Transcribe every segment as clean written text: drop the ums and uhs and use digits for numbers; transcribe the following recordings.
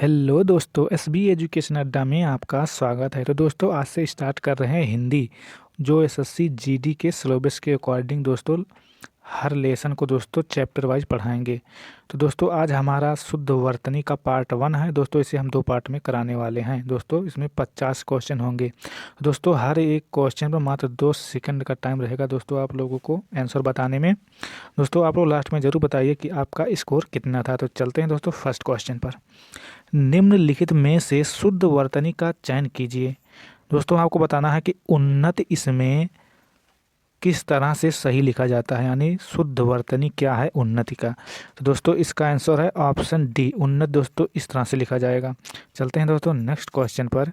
Hello दोस्तों, SB education अड्डा में आपका स्वागत है। तो दोस्तों, आज से स्टार्ट कर रहे हैं हिंदी, जो एसएससी जीडी के सिलेबस के अकॉर्डिंग दोस्तों हर लेसन को दोस्तों चैप्टर वाइज पढ़ाएंगे। तो दोस्तों, आज हमारा शुद्ध वर्तनी का पार्ट 1 है दोस्तों। इसे हम 2 पार्ट में कराने वाले हैं दोस्तों। इसमें 50 क्वेश्चन होंगे दोस्तों। हर एक क्वेश्चन पर मात्र 2 सेकंड का टाइम रहेगा दोस्तों आप लोगों को आंसर बताने में। दोस्तों, आप लोग लास्ट में ज़रूर बताइए कि आपका स्कोर कितना था। तो चलते हैं दोस्तों फर्स्ट क्वेश्चन पर। निम्नलिखित में से शुद्ध वर्तनी का चयन कीजिए। दोस्तों, आपको बताना है कि उन्नत इसमें किस तरह से सही लिखा जाता है, यानी शुद्ध वर्तनी क्या है उन्नति का। तो दोस्तों, इसका आंसर है ऑप्शन डी, उन्नत दोस्तों इस तरह से लिखा जाएगा। चलते हैं दोस्तों नेक्स्ट क्वेश्चन पर।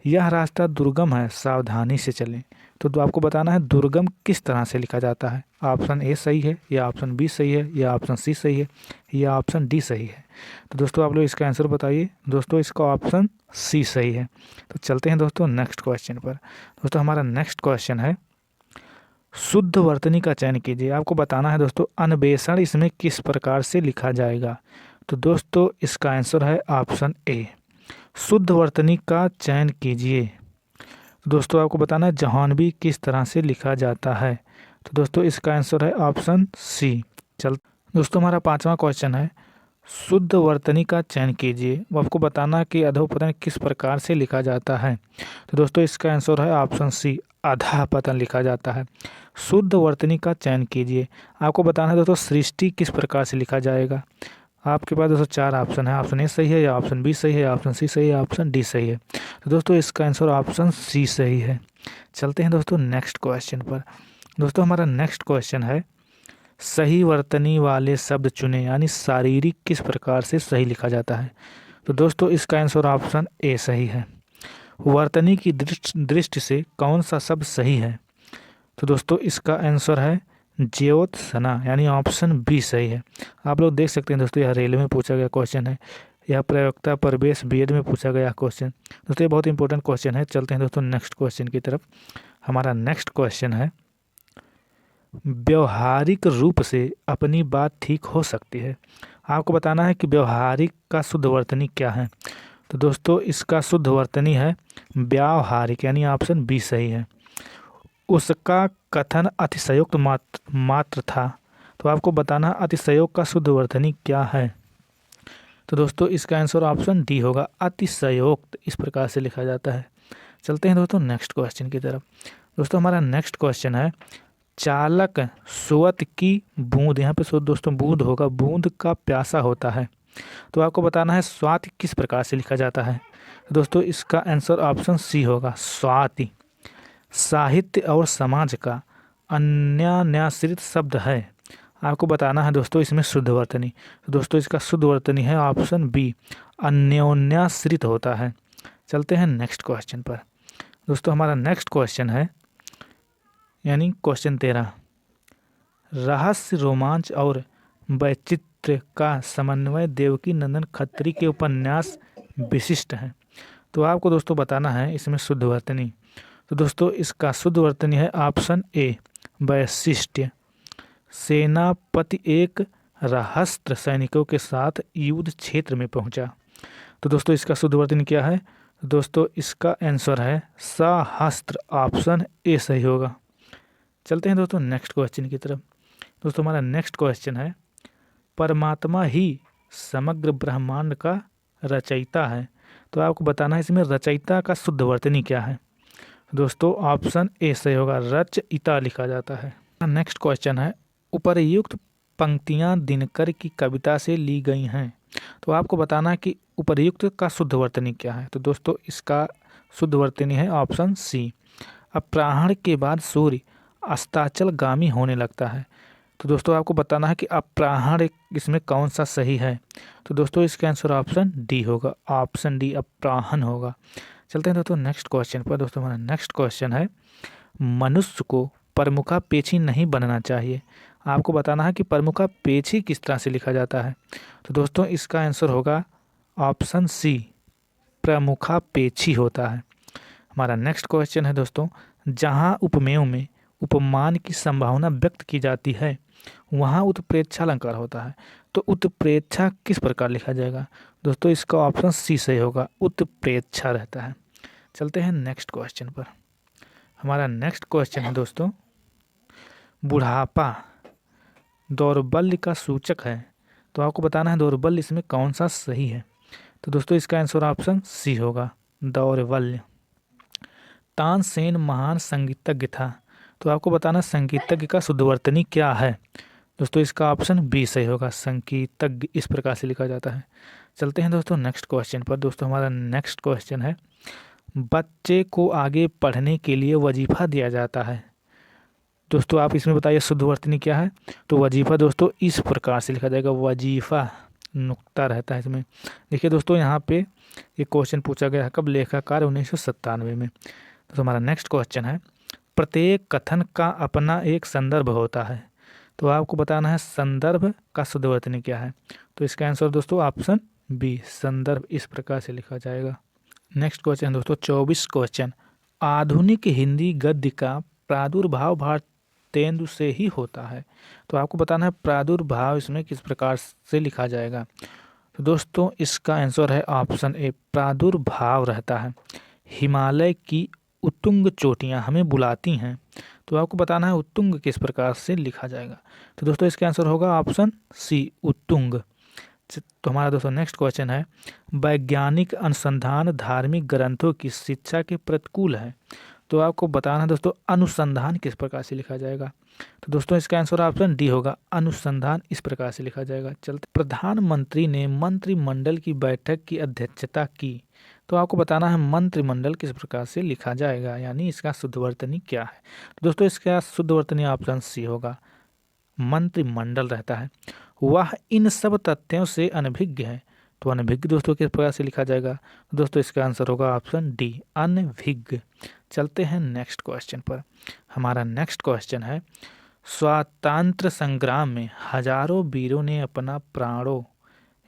यह रास्ता दुर्गम है, सावधानी से चलें। तो आपको बताना है दुर्गम किस तरह से लिखा जाता है। ऑप्शन ए सही है, या ऑप्शन बी सही है, या ऑप्शन सी सही है, या ऑप्शन डी सही है। तो दोस्तों, आप लोग इसका आंसर बताइए। दोस्तों, इसका ऑप्शन सी सही है। तो चलते हैं दोस्तों नेक्स्ट क्वेश्चन पर। दोस्तों, हमारा नेक्स्ट क्वेश्चन है शुद्ध वर्तनी का चयन कीजिए। आपको बताना है दोस्तों अन्वेषण इसमें किस प्रकार से लिखा जाएगा। तो दोस्तों, इसका आंसर है ऑप्शन ए, शुद्ध वर्तनी का चयन कीजिए। तो दोस्तों, आपको बताना है जहानवी किस तरह से लिखा जाता है। तो दोस्तों, इसका आंसर है ऑप्शन सी। चल दोस्तों, हमारा 5वां क्वेश्चन है शुद्ध वर्तनी का चयन कीजिए। वो आपको बताना कि अधोपतन किस प्रकार से लिखा जाता है। तो दोस्तों, इसका आंसर है ऑप्शन सी, अधःपतन लिखा जाता है। शुद्ध वर्तनी का चयन कीजिए। आपको बताना है दोस्तों सृष्टि किस प्रकार से लिखा जाएगा। आपके पास दोस्तों 4 ऑप्शन है। ऑप्शन ए सही है, या ऑप्शन बी सही है, या ऑप्शन सी सही है, या ऑप्शन डी सही है। तो दोस्तों, इसका आंसर ऑप्शन सी सही है। चलते हैं दोस्तों नेक्स्ट क्वेश्चन पर। दोस्तों, हमारा नेक्स्ट क्वेश्चन है सही वर्तनी वाले शब्द चुने, यानी शारीरिक किस प्रकार से सही लिखा जाता है। तो दोस्तों, इसका आंसर ऑप्शन ए सही है। वर्तनी की दृष्टि से कौन सा शब्द सही है। तो दोस्तों, इसका आंसर है ज्योत्सना, यानी ऑप्शन बी सही है। आप लोग देख सकते हैं दोस्तों, यह रेलवे में पूछा गया क्वेश्चन है। यह प्रयोक्ता प्रवेश बीएड में पूछा गया क्वेश्चन। दोस्तों, ये बहुत इंपॉर्टेंट क्वेश्चन है। चलते हैं दोस्तों नेक्स्ट क्वेश्चन की तरफ। हमारा नेक्स्ट क्वेश्चन है व्यवहारिक रूप से अपनी बात ठीक हो सकती है। आपको बताना है कि व्यवहारिक का शुद्ध वर्तनी क्या है। तो दोस्तों, इसका शुद्ध वर्तनी है व्यावहारिक, यानी ऑप्शन बी सही है। उसका कथन अतिशयोक्त मात्र था। तो आपको बताना अतिशयोक्त का शुद्ध वर्तनी क्या है। तो दोस्तों, इसका आंसर ऑप्शन डी होगा, अतिशयोक्त इस प्रकार से लिखा जाता है। चलते हैं दोस्तों नेक्स्ट क्वेश्चन की तरफ। दोस्तों, हमारा नेक्स्ट क्वेश्चन है चालक सुवत की बूंद, यहाँ पे दोस्तों बूंद होगा, बूंद का प्यासा होता है। तो आपको बताना है स्वाति किस प्रकार से लिखा जाता है। तो दोस्तों, इसका आंसर ऑप्शन सी होगा, स्वाति साहित्य और समाज का अन्यान्याश्रित शब्द है। आपको बताना है दोस्तों इसमें शुद्ध वर्तनी। तो दोस्तों, इसका शुद्ध वर्तनी है ऑप्शन बी, अन्योन्याश्रित होता है। चलते हैं नेक्स्ट क्वेश्चन पर। दोस्तों, हमारा नेक्स्ट क्वेश्चन है यानी क्वेश्चन 13, रहस्य रोमांच और वैचित्र्य का समन्वय देवकी नंदन खत्री के उपन्यास विशिष्ट है। तो आपको दोस्तों बताना है इसमें शुद्ध वर्तनी। तो दोस्तों, इसका शुद्ध वर्तनी है ऑप्शन ए, वैशिष्ट्य। सेनापति एक रहस्य सैनिकों के साथ युद्ध क्षेत्र में पहुंचा। तो दोस्तों, इसका शुद्ध वर्तनी क्या है। दोस्तों, इसका आंसर है सहस्त्र, ऑप्शन ए सही होगा। चलते हैं दोस्तों नेक्स्ट क्वेश्चन की तरफ। दोस्तों, हमारा नेक्स्ट क्वेश्चन है परमात्मा ही समग्र ब्रह्मांड का रचयिता है। तो आपको बताना है इसमें रचयिता का शुद्ध वर्तनी क्या है। दोस्तों, ऑप्शन ए सही होगा, रचयिता लिखा जाता है। नेक्स्ट क्वेश्चन है उपर्युक्त पंक्तियां दिनकर की कविता से ली गई हैं। तो आपको बताना है कि उपर्युक्त का शुद्ध वर्तनी क्या है। तो दोस्तों, इसका शुद्ध वर्तनी है ऑप्शन सी, अपराह्न के बाद सूर्य अस्ताचलगामी होने लगता है। तो दोस्तों, आपको बताना है कि अपराह्न इसमें कौन सा सही है। तो दोस्तों, इसका आंसर ऑप्शन डी होगा, ऑप्शन डी अपराह्न होगा। चलते हैं दोस्तों नेक्स्ट क्वेश्चन पर। दोस्तों, हमारा नेक्स्ट क्वेश्चन है मनुष्य को प्रमुखापेक्षी नहीं बनना चाहिए। आपको बताना है कि प्रमुखापेक्षी किस तरह से लिखा जाता है। तो दोस्तों, इसका आंसर होगा ऑप्शन सी, प्रमुखापेक्षी होता है। हमारा नेक्स्ट क्वेश्चन है दोस्तों, जहाँ उपमेयों में उपमान की संभावना व्यक्त की जाती है वहाँ उत्प्रेक्षालंकार होता है। तो उत्प्रेक्षा किस प्रकार लिखा जाएगा? दोस्तों इसका ऑप्शन सी सही होगा, उत्प्रेक्षा रहता है। चलते हैं नेक्स्ट क्वेश्चन पर। हमारा नेक्स्ट क्वेश्चन है दोस्तों, बुढ़ापा दौर्बल्य का सूचक है, तो आपको बताना है दौर्बल्य इसमें कौन सा सही है। तो दोस्तों इसका आंसर ऑप्शन सी होगा, दौर्बल्य। तानसेन महान संगीतज्ञ था, तो आपको बताना संगीतज्ञ का शुद्धवर्तनी क्या है। दोस्तों इसका ऑप्शन बी सही होगा, संगीतज्ञ इस प्रकार से लिखा जाता है। चलते हैं दोस्तों नेक्स्ट क्वेश्चन पर। दोस्तों हमारा नेक्स्ट क्वेश्चन है, बच्चे को आगे पढ़ने के लिए वजीफा दिया जाता है। दोस्तों आप इसमें बताइए शुद्धवर्तनी क्या है। तो वजीफा दोस्तों इस प्रकार से लिखा जाएगा, वजीफा नुक्ता रहता है इसमें। देखिए दोस्तों यहाँ पे एक क्वेश्चन पूछा गया है, कब? लेखाकार 1997 में। तो हमारा नेक्स्ट क्वेश्चन है, प्रत्येक कथन का अपना एक संदर्भ होता है, तो आपको बताना है संदर्भ का शुद्धवर्तनी क्या है। तो इसका आंसर दोस्तों ऑप्शन बी, संदर्भ इस प्रकार से लिखा जाएगा। नेक्स्ट क्वेश्चन दोस्तों 24 क्वेश्चन, आधुनिक हिंदी गद्य का प्रादुर्भाव भारतेंदु से ही होता है, तो आपको बताना है प्रादुर्भाव इसमें किस प्रकार से लिखा जाएगा। तो दोस्तों इसका आंसर है ऑप्शन ए, प्रादुर्भाव रहता है, हिमालय की उत्तुंग चोटियां हमें बुलाती हैं, तो आपको बताना है उत्तुंग किस प्रकार से लिखा जाएगा। तो दोस्तों इसका आंसर होगा ऑप्शन सी, उत्तुंग। तो हमारा दोस्तों नेक्स्ट क्वेश्चन है, वैज्ञानिक अनुसंधान धार्मिक ग्रंथों की शिक्षा के प्रतिकूल है, तो आपको बताना है दोस्तों अनुसंधान किस प्रकार से लिखा जाएगा। तो दोस्तों इसका आंसर ऑप्शन डी होगा, अनुसंधान इस प्रकार से लिखा जाएगा। चलते, प्रधानमंत्री ने मंत्रिमंडल की बैठक की अध्यक्षता की, तो आपको बताना है मंत्रिमंडल किस प्रकार से लिखा जाएगा, यानी इसका शुद्धवर्तनी क्या है। तो दोस्तों इसका शुद्धवर्तनी ऑप्शन सी होगा, मंत्रिमंडल रहता है। वह इन सब तथ्यों से अनभिज्ञ है, तो अनभिज्ञ दोस्तों किस प्रकार से लिखा जाएगा। दोस्तों इसका आंसर होगा ऑप्शन डी, अनभिज्ञ। चलते हैं नेक्स्ट क्वेश्चन पर। हमारा नेक्स्ट क्वेश्चन है, स्वातंत्र्य संग्राम में हजारों वीरों ने अपना प्राणों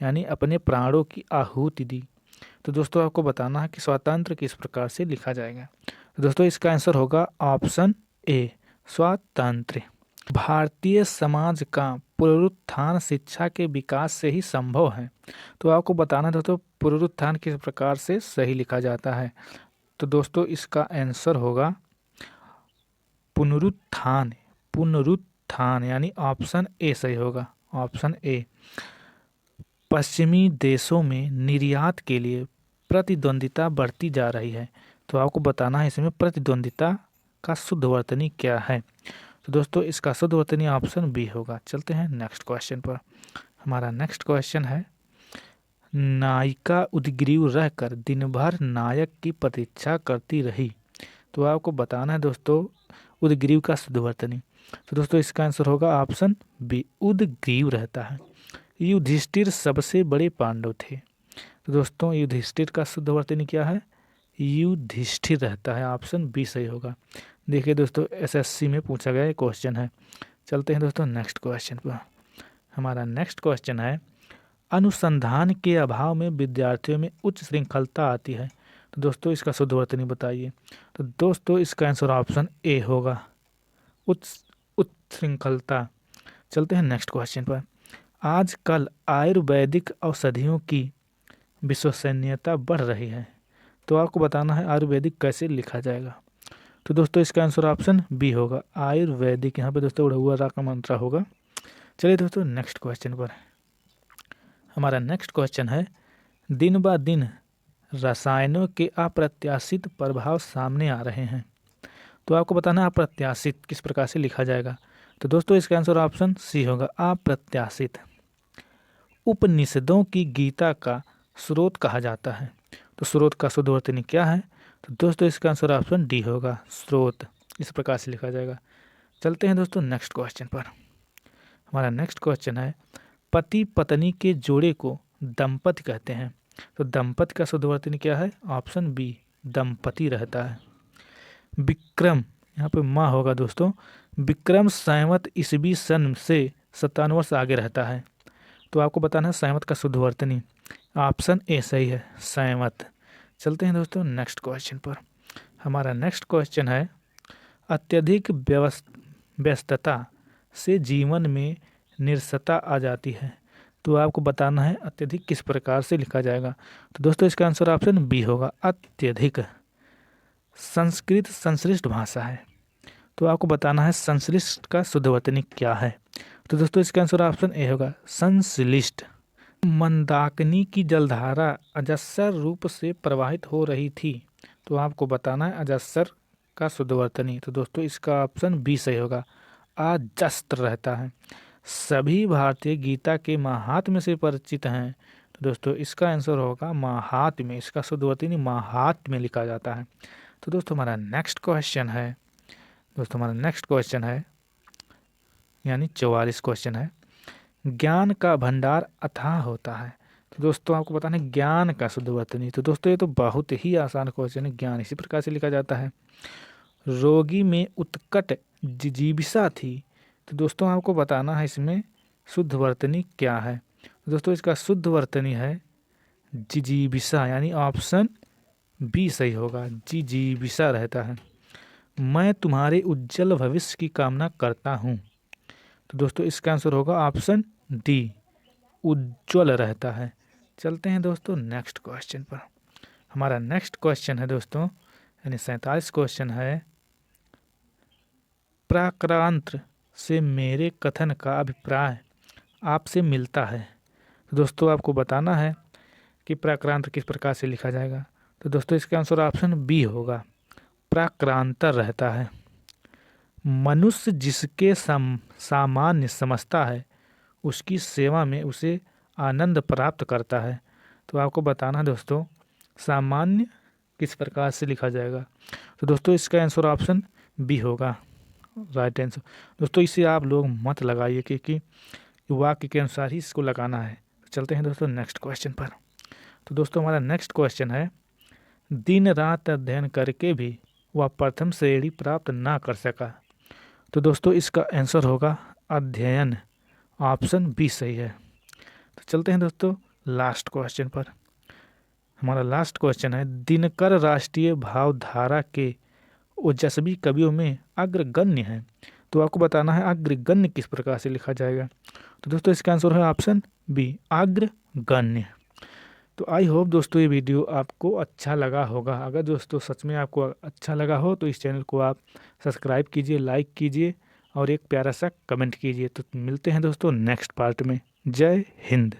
यानी अपने प्राणों की आहुति दी, तो दोस्तों आपको बताना है कि स्वातंत्र्य किस प्रकार से लिखा जाएगा। तो दोस्तों इसका आंसर होगा ऑप्शन ए, स्वातंत्र्य। भारतीय समाज का पुनरुत्थान शिक्षा के विकास से ही संभव है, तो आपको बताना है दोस्तों पुनरुत्थान किस प्रकार से सही लिखा जाता है। तो दोस्तों इसका आंसर होगा पुनरुत्थान, पुनरुत्थान यानी ऑप्शन ए सही होगा, ऑप्शन ए। पश्चिमी देशों में निर्यात के लिए प्रतिद्वंदिता बढ़ती जा रही है, तो आपको बताना है इसमें प्रतिद्वंदिता का शुद्धवर्तनी क्या है। तो दोस्तों इसका शुद्धवर्तनी ऑप्शन बी होगा। चलते हैं नेक्स्ट क्वेश्चन पर। हमारा नेक्स्ट क्वेश्चन है, नायिका उद्ग्रीव रहकर दिन भर नायक की प्रतीक्षा करती रही, तो आपको बताना है दोस्तों उद्ग्रीव का शुद्धवर्तनी। तो दोस्तों इसका आंसर होगा ऑप्शन बी, उद्ग्रीव रहता है। युधिष्ठिर सबसे बड़े पांडव थे, तो दोस्तों युधिष्ठिर का शुद्धवर्तनी क्या है, युधिष्ठिर रहता है, ऑप्शन बी सही होगा। देखिए दोस्तों एसएससी में पूछा गया क्वेश्चन है। चलते हैं दोस्तों नेक्स्ट क्वेश्चन पर। हमारा नेक्स्ट क्वेश्चन है, अनुसंधान के अभाव में विद्यार्थियों में उच्च श्रृंखलता आती है, तो दोस्तों इसका शुद्धवर्तनी बताइए। तो दोस्तों इसका आंसर ऑप्शन ए होगा, उच्च श्रृंखलता। चलते हैं नेक्स्ट क्वेश्चन पर। आजकल आयुर्वेदिक औषधियों की विश्वसनीयता बढ़ रही है, तो आपको बताना है आयुर्वेदिक कैसे लिखा जाएगा। तो दोस्तों इसका आंसर ऑप्शन बी होगा, आयुर्वेदिक। यहाँ पे दोस्तों उड़ा हुआ रा का मंत्रा होगा। चलिए दोस्तों नेक्स्ट क्वेश्चन पर। हमारा नेक्स्ट क्वेश्चन है, दिन ब दिन रसायनों के अप्रत्याशित प्रभाव सामने आ रहे हैं, तो आपको बताना है अप्रत्याशित किस प्रकार से लिखा जाएगा। तो दोस्तों इसका आंसर ऑप्शन सी होगा, अप्रत्याशित। उपनिषदों की गीता का स्रोत कहा जाता है, तो स्रोत का शुद्धवर्तनी क्या है। तो दोस्तों इसका आंसर ऑप्शन डी होगा, स्रोत इस प्रकार से लिखा जाएगा। चलते हैं दोस्तों नेक्स्ट क्वेश्चन पर। हमारा नेक्स्ट क्वेश्चन है, पति पत्नी के जोड़े को दंपति कहते हैं, तो दंपति का शुद्धवर्तनी क्या है, ऑप्शन बी, दंपति रहता है। विक्रम, यहाँ पे माँ होगा दोस्तों, विक्रम संवत ईस्वी सन से 57 वर्ष आगे रहता है, तो आपको बताना है संवत का शुद्धवर्तनी, ऑप्शन ए सही है, संवत। चलते हैं दोस्तों नेक्स्ट क्वेश्चन पर। हमारा नेक्स्ट क्वेश्चन है, अत्यधिक व्यस्तता से जीवन में निरसता आ जाती है, तो आपको बताना है अत्यधिक किस प्रकार से लिखा जाएगा। तो दोस्तों इसका आंसर ऑप्शन बी होगा, अत्यधिक। संस्कृत संश्लिष्ट भाषा है, तो आपको बताना है संश्लिष्ट का शुद्धवर्तनी क्या है। तो दोस्तों इसका आंसर ऑप्शन ए होगा, संश्लिष्ट। मंदाकिनी की जलधारा अजस्र रूप से प्रवाहित हो रही थी, तो आपको बताना है अजस्र का शुद्धवर्तनी। तो दोस्तों इसका ऑप्शन बी सही होगा, अजस्त्र रहता है। सभी भारतीय गीता के महात्म्य से परिचित हैं, तो दोस्तों इसका आंसर होगा महात्म्य। इसका शुद्धवर्तनी महात्म्य लिखा जाता है। तो दोस्तों हमारा नेक्स्ट क्वेश्चन है यानी 44 क्वेश्चन है, ज्ञान का भंडार अथाह होता है। तो दोस्तों आपको बताना है ज्ञान का शुद्धवर्तनी। तो दोस्तों ये तो बहुत ही आसान क्वेश्चन है। ज्ञान इसी प्रकार से लिखा जाता है, रोगी में उत्कट जिजीविषा थी। तो दोस्तों आपको बताना है इसमें शुद्धवर्तनी क्या है। तो दोस्तों इसका शुद्धवर्तनी है जिजीविषा, यानी ऑप्शन बी सही होगा, जिजीविषा रहता है। मैं तुम्हारे उज्जवल भविष्य की कामना करता हूँ। तो दोस्तों इसका आंसर होगा ऑप्शन डी, उज्ज्वल रहता है। चलते हैं दोस्तों नेक्स्ट क्वेश्चन पर। हमारा नेक्स्ट क्वेश्चन है दोस्तों यानी 47 क्वेश्चन है, प्राक्रांत से मेरे कथन का अभिप्राय आपसे मिलता है। तो दोस्तों आपको बताना है कि प्राक्रांत किस प्रकार से लिखा जाएगा। तो दोस्तों इसका आंसर ऑप्शन बी होगा, प्राक्रांतर रहता है। मनुष्य जिसके सामान्य समझता है उसकी सेवा में उसे आनंद प्राप्त करता है। तो आपको बताना है दोस्तों सामान्य किस प्रकार से लिखा जाएगा। तो दोस्तों इसका आंसर ऑप्शन बी होगा, राइट आंसर। दोस्तों इसे आप लोग मत लगाइए क्योंकि वाक्य के अनुसार ही इसको लगाना है। चलते हैं दोस्तों नेक्स्ट क्वेश्चन पर। तो दोस्तों हमारा नेक्स्ट क्वेश्चन है, दिन रात अध्ययन करके भी वह प्रथम श्रेणी प्राप्त ना कर सका। तो दोस्तों इसका आंसर होगा अध्ययन, ऑप्शन बी सही है। तो चलते हैं दोस्तों लास्ट क्वेश्चन पर। हमारा लास्ट क्वेश्चन है, दिनकर राष्ट्रीय भावधारा के ओजस्वी कवियों में अग्रगण्य है। तो आपको बताना है अग्रगण्य किस प्रकार से लिखा जाएगा। तो दोस्तों इसका आंसर है ऑप्शन बी, अग्रगण्य। तो आई होप दोस्तों ये वीडियो आपको अच्छा लगा होगा। अगर दोस्तों सच में आपको अच्छा लगा हो तो इस चैनल को आप सब्सक्राइब कीजिए, लाइक कीजिए और एक प्यारा सा कमेंट कीजिए। तो मिलते हैं दोस्तों नेक्स्ट पार्ट में। जय हिंद।